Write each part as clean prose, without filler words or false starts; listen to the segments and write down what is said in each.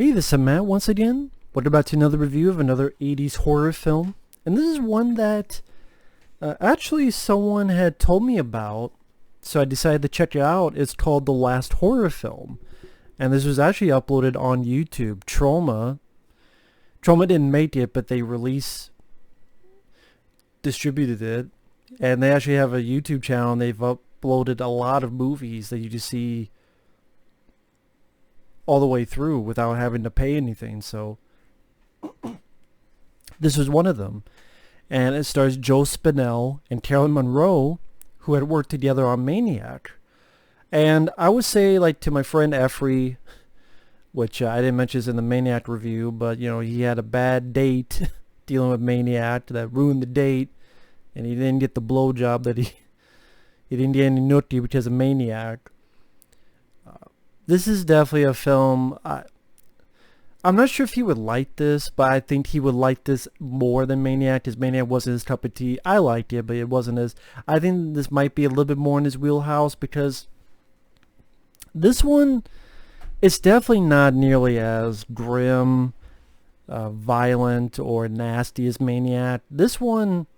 Hey, this is Matt once again. Welcome back to another review of another 80s horror film. And this is one that actually someone had told me about, so I decided to check it out. It's called The Last Horror Film. And this was actually uploaded on YouTube. Trauma didn't make it, but they distributed it. And they actually have a YouTube channel, and they've uploaded a lot of movies that you just see all the way through without having to pay anything. So this was one of them, and it stars Joe Spinell and Carolyn Munro, who had worked together on Maniac. And I would say, like, to my friend Effrey, which I didn't mention is in the Maniac review, but you know, he had a bad date dealing with Maniac that ruined the date, and he didn't get the blowjob that he didn't get any nookie because of Maniac. This is definitely a film. I'm not sure if he would like this, but I think he would like this more than Maniac, because Maniac wasn't his cup of tea. I liked it, but it wasn't his. I think this might be a little bit more in his wheelhouse, because this one, it's definitely not nearly as grim, violent, or nasty as Maniac. This one,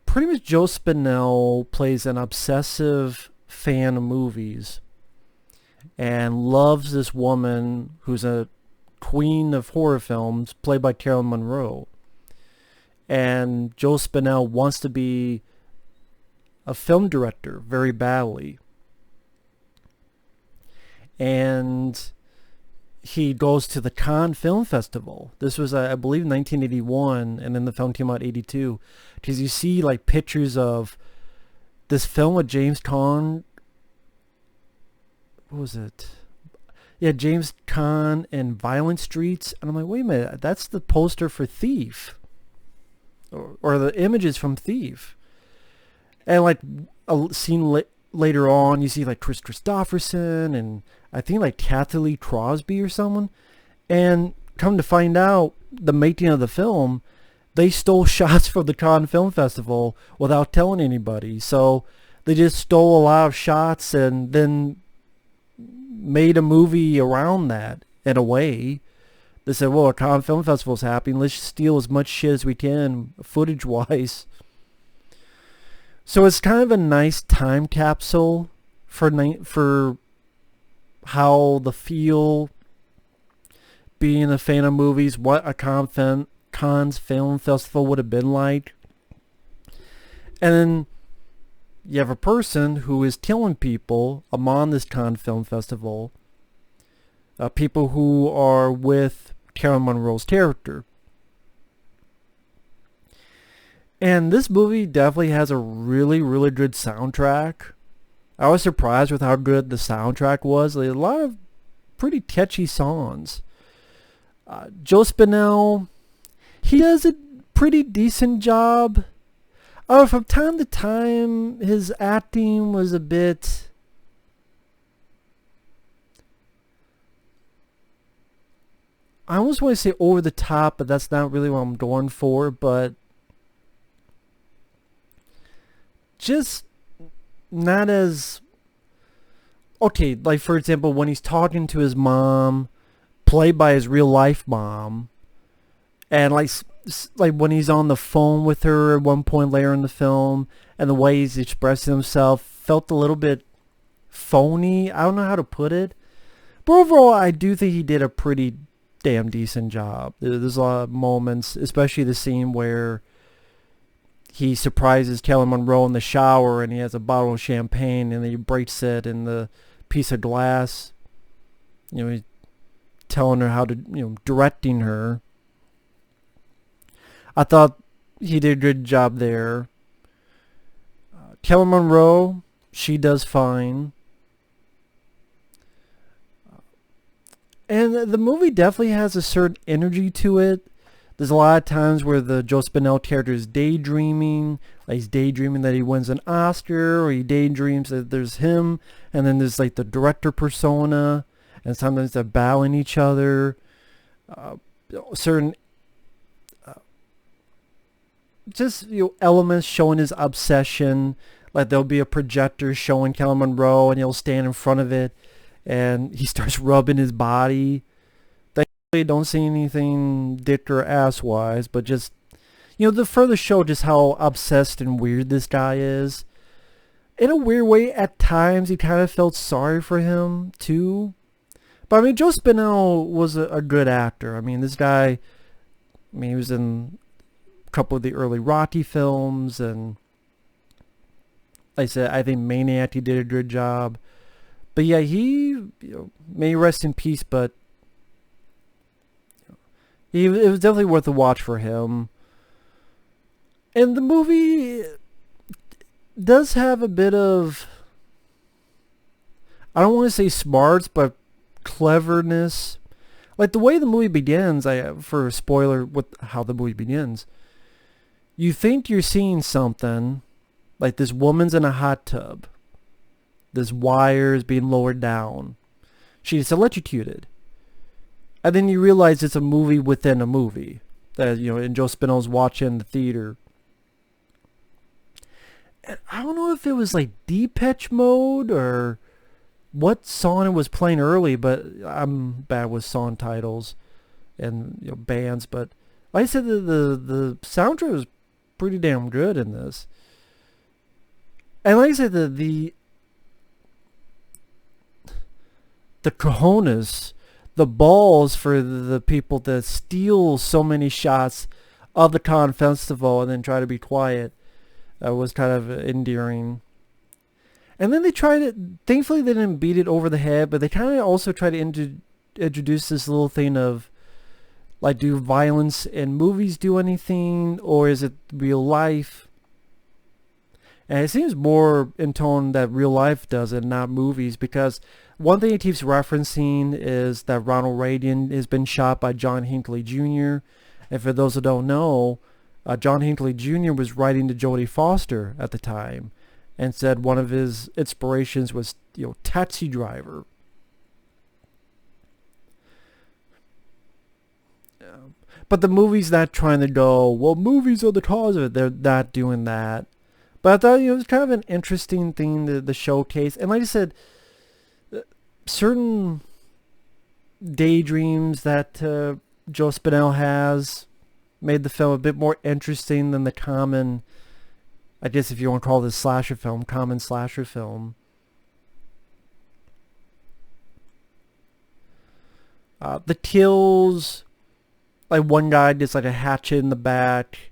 pretty much Joe Spinell plays an obsessive fan of movies and loves this woman who's a queen of horror films, played by Carolyn Munro. And Joe Spinell wants to be a film director very badly. And he goes to the Cannes Film Festival. This was, I believe, 1981, and then the film came out 82. Because you see, like, pictures of this film with James Caan. What was it? Yeah, James Caan and Violent Streets. And I'm like, wait a minute, that's the poster for Thief. Or the images from Thief. And, like, a scene later on, you see, like, Chris Christopherson and I think, like, Kathy Lee Crosby or someone. And come to find out, the making of the film, they stole shots from the Cannes Film Festival without telling anybody. So they just stole a lot of shots and then made a movie around that in a way. They said, well, a Cannes Film Festival's happening. Let's steal as much shit as we can, footage-wise. So it's kind of a nice time capsule for how the feel being a fan of movies, what a Cannes Film Festival would have been like. And then you have a person who is killing people among this Cannes Film Festival, people who are with Carolyn Munro's character. And this movie definitely has a really, really good soundtrack. I was surprised with how good the soundtrack was. Like, a lot of pretty catchy songs. Joe Spinell, he does a pretty decent job. From time to time, his acting was a bit... I almost want to say over the top, but that's not really what I'm going for. But just not as... Okay, like, for example, when he's talking to his mom, played by his real life mom, and like when he's on the phone with her at one point later in the film, and the way he's expressing himself felt a little bit phony. I don't know how to put it, but overall I do think he did a pretty damn decent job. There's a lot of moments, especially the scene where he surprises Carolyn Munro in the shower and he has a bottle of champagne and he breaks it in the piece of glass. You know, he's telling her how to, you know, directing her. I thought he did a good job there. Carolyn Munro, she does fine. And the movie definitely has a certain energy to it. There's a lot of times where the Joe Spinell character is daydreaming. Like, he's daydreaming that he wins an Oscar, or he daydreams that there's him. And then there's, like, the director persona. And sometimes they're battling each other. Certain just, you know, elements showing his obsession. Like, there'll be a projector showing Carolyn Munro, and he'll stand in front of it and he starts rubbing his body. Thankfully, don't see anything dick or ass wise, but just, the further show just how obsessed and weird this guy is. In a weird way, at times, you kind of felt sorry for him, too. But, I mean, Joe Spinell was a good actor. I mean, this guy, he was in a couple of the early Rocky films, and like I said, I think Maniac, he did a good job. But, yeah, he, may rest in peace, but it was definitely worth a watch for him. And the movie does have a bit of, I don't want to say smarts, but cleverness. Like the way the movie begins, for a spoiler with how the movie begins, you think you're seeing something, like this woman's in a hot tub. This wire is being lowered down. She's electrocuted. And then you realize it's a movie within a movie. That, and Joe Spinell's watching in the theater. And I don't know if it was like Depeche Mode or what song it was playing early, but I'm bad with song titles and bands. But like I said, the soundtrack was pretty damn good in this. And like I said, the cojones, the balls for the people to steal so many shots of the Cannes Festival and then try to be quiet was kind of endearing. And then they tried it. Thankfully, they didn't beat it over the head, but they kind of also tried to introduce this little thing of, like, do violence in movies do anything, or is it real life? And it seems more in tone that real life does it, not movies, because one thing it keeps referencing is that Ronald Reagan has been shot by John Hinckley Jr. And for those who don't know, John Hinckley Jr. was writing to Jodie Foster at the time and said one of his inspirations was, Taxi Driver. But the movie's not trying to go, well, movies are the cause of it. They're not doing that. But I thought, it was kind of an interesting thing to showcase. And like I said, certain daydreams that Joe Spinell has made the film a bit more interesting than the common, I guess if you want to call this slasher film, common slasher film. The kills, like one guy gets like a hatchet in the back,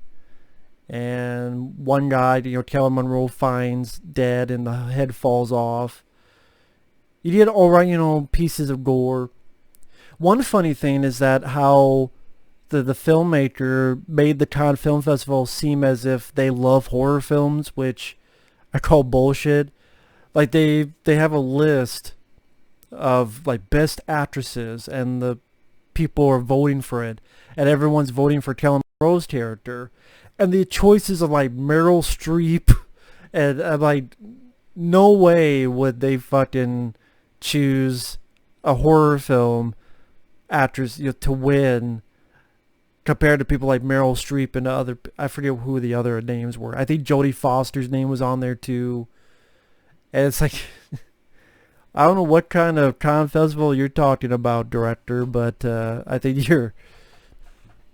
and one guy, Taylor Munro finds dead and the head falls off. You get alright, pieces of gore. One funny thing is that how the filmmaker made the Cannes Film Festival seem as if they love horror films, which I call bullshit. Like they have a list of like best actresses, and the people are voting for it, and everyone's voting for Taylor Monroe's character, and the choices of like Meryl Streep, and I'm like, no way would they fucking choose a horror film actress to win compared to people like Meryl Streep and other, I forget who the other names were. I think Jodie Foster's name was on there too. And it's like, I don't know what kind of Cannes Festival you're talking about, director, but I think you're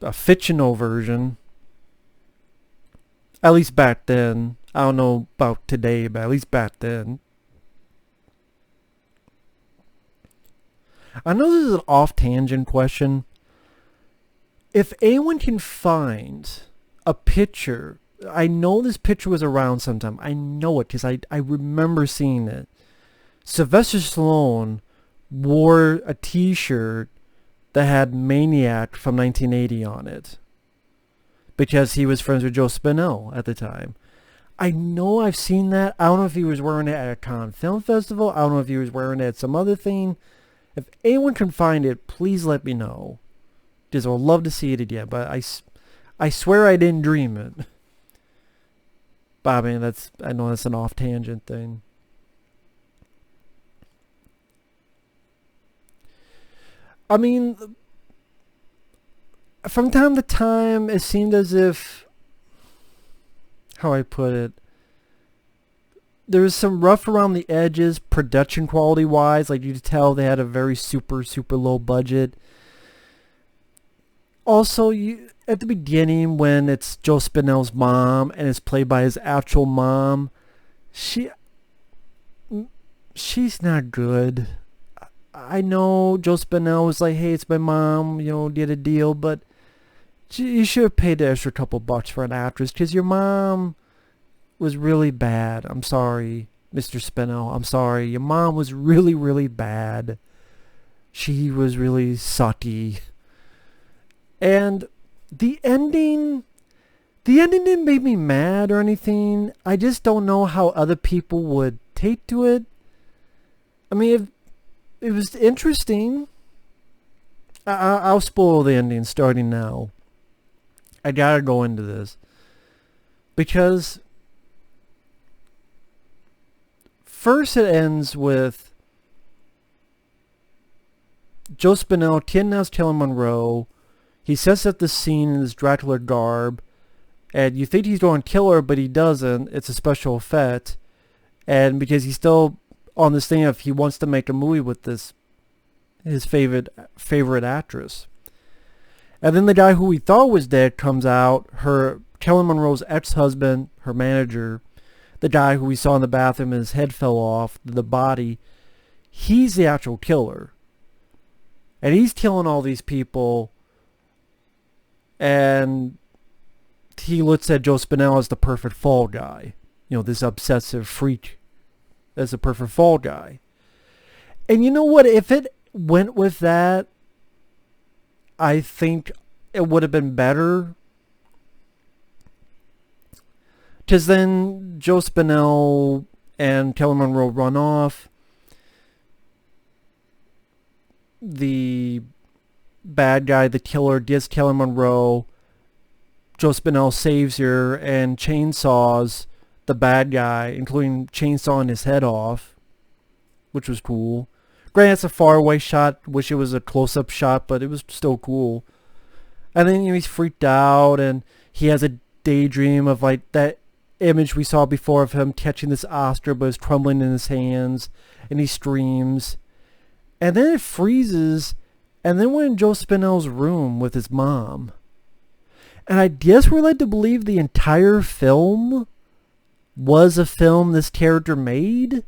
a fictional version. At least back then. I don't know about today, but at least back then. I know this is an off-tangent question. If anyone can find a picture, I know this picture was around sometime. I know it because I remember seeing it. Sylvester Stallone wore a t-shirt that had Maniac from 1980 on it because he was friends with Joe Spinell at the time. I know I've seen that. I don't know if he was wearing it at a Cannes Film Festival. I don't know if he was wearing it at some other thing. If anyone can find it, please let me know. Because I would love to see it again, but I swear I didn't dream it. But I mean, I know that's an off-tangent thing. I mean, from time to time, it seemed as if, how I put it, there was some rough around the edges, production quality wise. Like you could tell they had a very super low budget. Also, you at the beginning when it's Joe Spinell's mom and it's played by his actual mom, she's not good. I know Joe Spinell was like, hey, it's my mom, did a deal, but you should have paid the extra couple bucks for an actress because your mom was really bad. I'm sorry, Mr. Spinell. I'm sorry. Your mom was really bad. She was really sucky. And the ending didn't make me mad or anything. I just don't know how other people would take to it. I mean, it was interesting. I'll spoil the ending starting now. I gotta go into this. Because first it ends with Joe Spinell kidnaps Kelly Munro. He sets up the scene in his Dracula garb. And you think he's going to kill her, but he doesn't. It's a special effect. And because he's still on this thing of he wants to make a movie with this, his favorite actress. And then the guy who we thought was dead comes out. Kelly Monroe's ex-husband, her manager, the guy who we saw in the bathroom and his head fell off, the body, he's the actual killer. And he's killing all these people. And he looks at Joe Spinell as the perfect fall guy. This obsessive freak as a perfect fall guy. And you know what? If it went with that, I think it would have been better. Because then Joe Spinell and Kelly Monroe run off. The bad guy, the killer, gets Kelly Monroe. Joe Spinell saves her and chainsaws the bad guy, including chainsawing his head off, which was cool. Granted, it's a faraway shot. Wish it was a close-up shot, but it was still cool. And then he's freaked out, and he has a daydream of like that image we saw before of him catching this Oscar, but it's crumbling in his hands, and he screams. And then it freezes, and then we're in Joe Spinell's room with his mom. And I guess we're led to believe the entire film was a film this character made.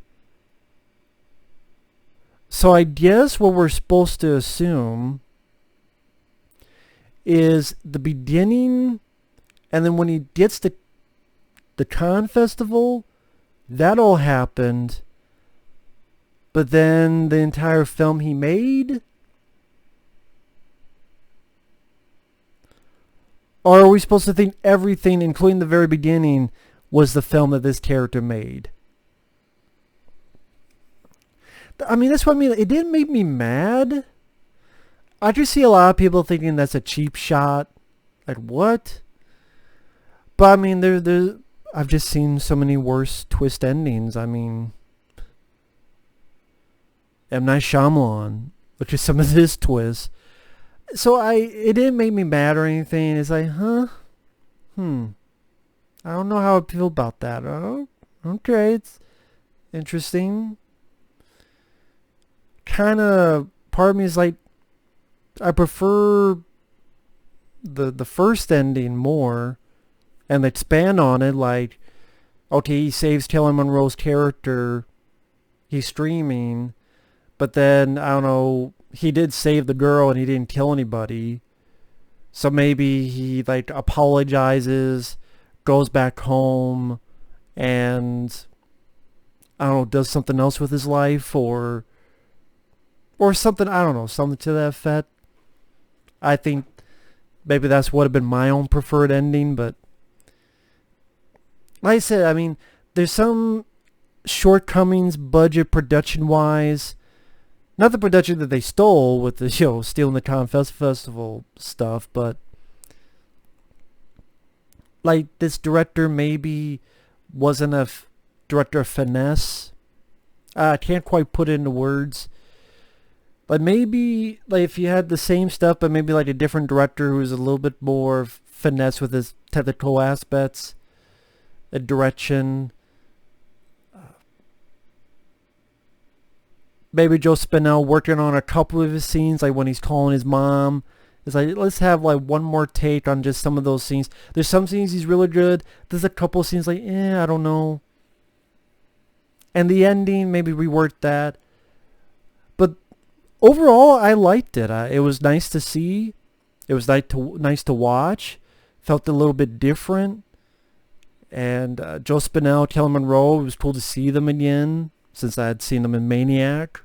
So I guess what we're supposed to assume is the beginning, and then when he gets to the con festival, that all happened. But then the entire film he made? Or are we supposed to think everything, including the very beginning, was the film that this character made? I mean, that's what I mean. It didn't make me mad. I just see a lot of people thinking that's a cheap shot. Like, what? But I mean, I've just seen so many worse twist endings. I mean, M. Night Shyamalan, which is some of his twists. So it didn't make me mad or anything. It's like, I don't know how I feel about that. Oh, okay, it's interesting. Kind of, part of me is like, I prefer the first ending more, and they expand on it. Like, okay, he saves Kelly Monroe's character. He's streaming, but then I don't know. He did save the girl and he didn't kill anybody. So maybe he like apologizes, goes back home, and I don't know, does something else with his life or something, I don't know, something to that effect. I think maybe that's would have been my own preferred ending, but like I said, I mean, there's some shortcomings budget production wise. Not the production that they stole with the stealing the Con Festival stuff, but like this director maybe wasn't a director of finesse. I can't quite put it into words. But maybe like if you had the same stuff, but maybe like a different director who was a little bit more finesse with his technical aspects, a direction. maybe Joe Spinell working on a couple of his scenes, like when he's calling his mom. It's like, let's have like one more take on just some of those scenes. There's some scenes he's really good. There's a couple of scenes like, I don't know. And the ending, maybe rework that. But overall, I liked it. It was nice to see. It was nice to watch. Felt a little bit different. And Joe Spinell, Kelly Munro, it was cool to see them again since I had seen them in Maniac.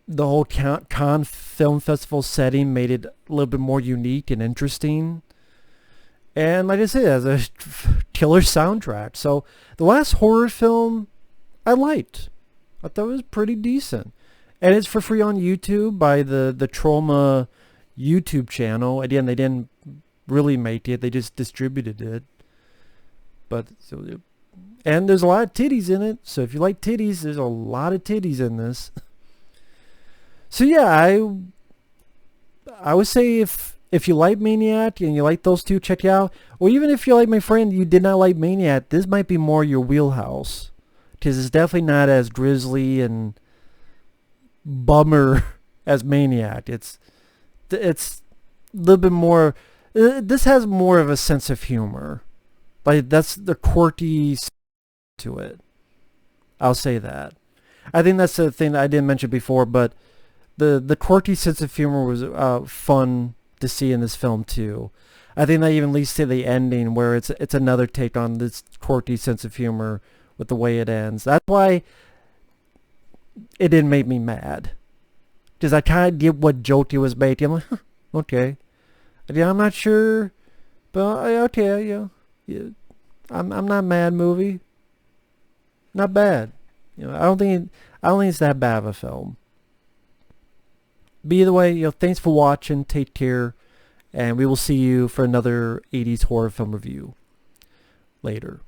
The whole Cannes Film Festival setting made it a little bit more unique and interesting. And like I said, it has a killer soundtrack. So the last horror film I liked. I thought it was pretty decent. And it's for free on YouTube by the Trauma YouTube channel. Again, they didn't really make it. They just distributed it. But and there's a lot of titties in it. So if you like titties, there's a lot of titties in this. So yeah, I would say if you like Maniac and you like those two, check it out. Or even if you're like my friend, you did not like Maniac, this might be more your wheelhouse. Because it's definitely not as grisly bummer as Maniac. It's a little bit more. This has more of a sense of humor. Like that's the quirky to it. I'll say that. I think that's the thing that I didn't mention before, but the quirky sense of humor was fun to see in this film too. I think that even leads to the ending where it's another take on this quirky sense of humor with the way it ends. That's why it didn't make me mad. Because I kind of get what joke he was making. I'm like, huh, okay. Yeah, I'm not sure, but okay, yeah. I'm not mad. Movie, not bad. I don't think it's that bad of a film. But either way, thanks for watching. Take care, and we will see you for another 80s horror film review later.